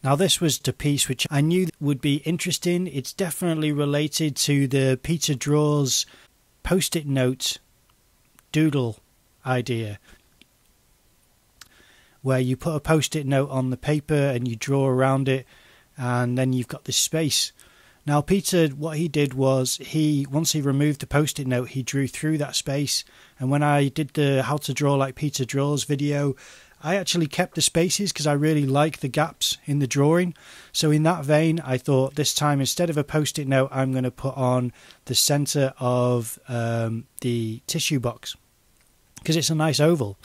Now this was the piece which I knew would be interesting. It's definitely related to the Peter Draws post-it note doodle idea, where you put a post-it note on the paper and you draw around it, and then you've got this space. Now Peter, what he did was, once he removed the post-it note, he drew through that space, and when I did the How to Draw Like Peter Draws video, I actually kept the spaces because I really like the gaps in the drawing. So in that vein, I thought this time, instead of a post-it note, I'm going to put on the centre of the tissue box, because it's a nice oval,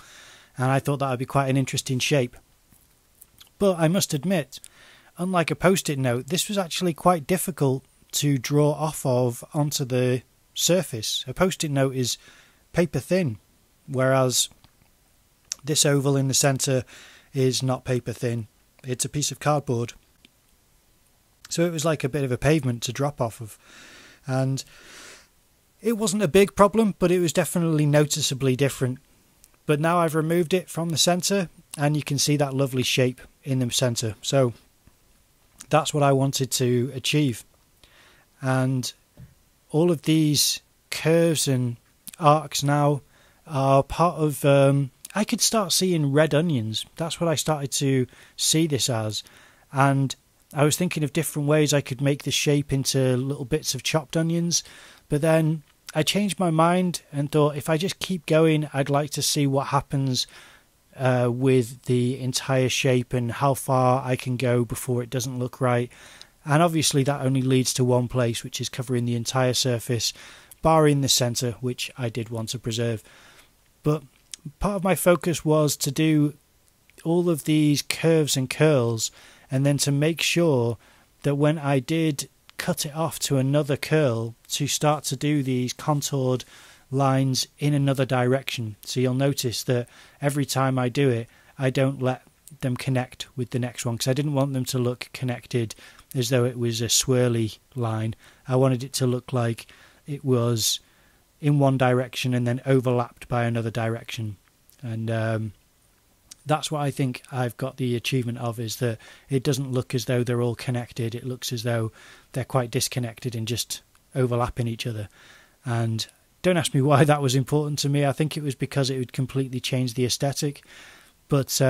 and I thought that would be quite an interesting shape. But I must admit, unlike a post-it note, this was actually quite difficult to draw off of onto the surface. A post-it note is paper thin, whereas this oval in the centre is not paper thin. It's a piece of cardboard. So it was like a bit of a pavement to drop off of. And it wasn't a big problem, but it was definitely noticeably different. But now I've removed it from the centre, and you can see that lovely shape in the centre. So that's what I wanted to achieve. And all of these curves and arcs now are part of... I could start seeing red onions. That's what I started to see this as. And I was thinking of different ways I could make the shape into little bits of chopped onions. But then I changed my mind and thought, if I just keep going, I'd like to see what happens with the entire shape and how far I can go before it doesn't look right. And obviously that only leads to one place, which is covering the entire surface, barring the centre, which I did want to preserve. But part of my focus was to do all of these curves and curls, and then to make sure that when I did cut it off to another curl, to start to do these contoured lines in another direction. So you'll notice that every time I do it, I don't let them connect with the next one, because I didn't want them to look connected as though it was a swirly line. I wanted it to look like it was in one direction and then overlapped by another direction. And that's what I think I've got the achievement of, is that it doesn't look as though they're all connected. It looks as though they're quite disconnected and just overlapping each other. And don't ask me why that was important to me. I think it was because it would completely change the aesthetic. But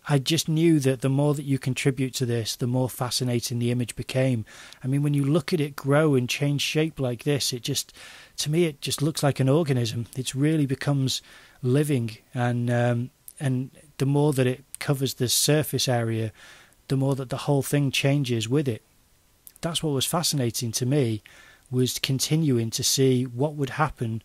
I just knew that the more that you contribute to this, the more fascinating the image became. I mean, when you look at it grow and change shape like this, it just, to me, it just looks like an organism. It really becomes living, and the more that it covers the surface area, the more that the whole thing changes with it. That's what was fascinating to me, was continuing to see what would happen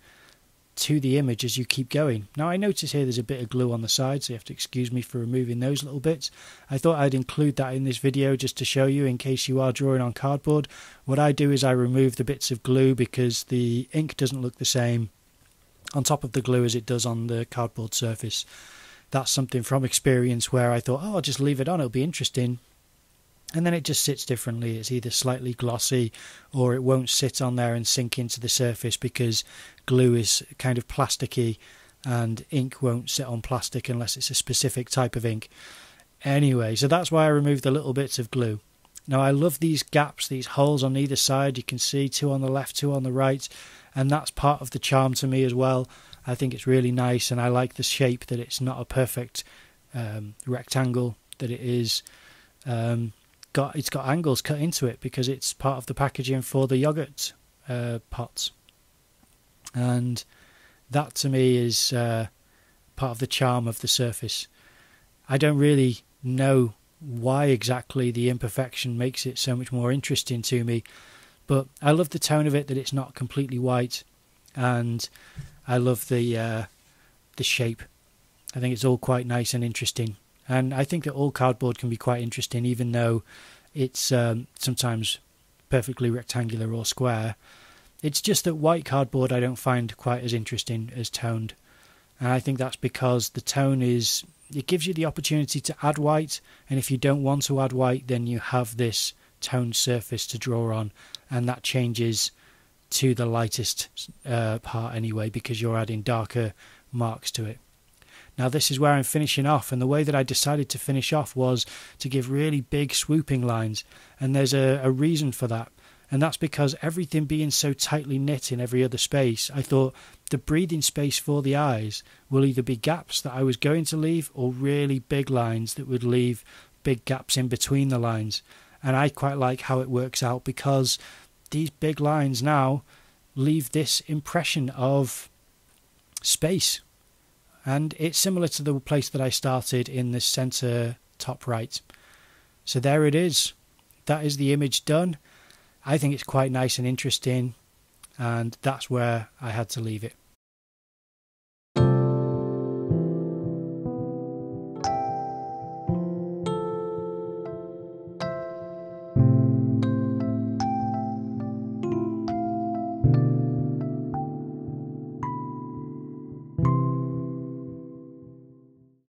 to the image as you keep going. Now I notice here there's a bit of glue on the side, so you have to excuse me for removing those little bits. I thought I'd include that in this video just to show you, in case you are drawing on cardboard. What I do is I remove the bits of glue because the ink doesn't look the same on top of the glue as it does on the cardboard surface. That's something from experience where I thought, oh, I'll just leave it on, it'll be interesting. And then it just sits differently. It's either slightly glossy, or it won't sit on there and sink into the surface because glue is kind of plasticky, and ink won't sit on plastic unless it's a specific type of ink. Anyway, so that's why I removed the little bits of glue. Now I love these gaps, these holes on either side. You can see 2 on the left, 2 on the right, and that's part of the charm to me as well. I think it's really nice, and I like the shape, that it's not a perfect rectangle, that it is it's got angles cut into it because it's part of the packaging for the yogurt pots. And that to me is part of the charm of the surface. I don't really know why exactly the imperfection makes it so much more interesting to me, but I love the tone of it, that it's not completely white, and I love the shape. I think it's all quite nice and interesting. And I think that all cardboard can be quite interesting, even though it's sometimes perfectly rectangular or square. It's just that white cardboard I don't find quite as interesting as toned. And I think that's because the tone it gives you the opportunity to add white, and if you don't want to add white, then you have this toned surface to draw on, and that changes to the lightest part anyway, because you're adding darker marks to it. Now this is where I'm finishing off, and the way that I decided to finish off was to give really big swooping lines, and there's a reason for that, and that's because everything being so tightly knit in every other space, I thought the breathing space for the eyes will either be gaps that I was going to leave or really big lines that would leave big gaps in between the lines. And I quite like how it works out, because these big lines now leave this impression of space. And it's similar to the place that I started in the center top right. So there it is. That is the image done. I think it's quite nice and interesting, and that's where I had to leave it.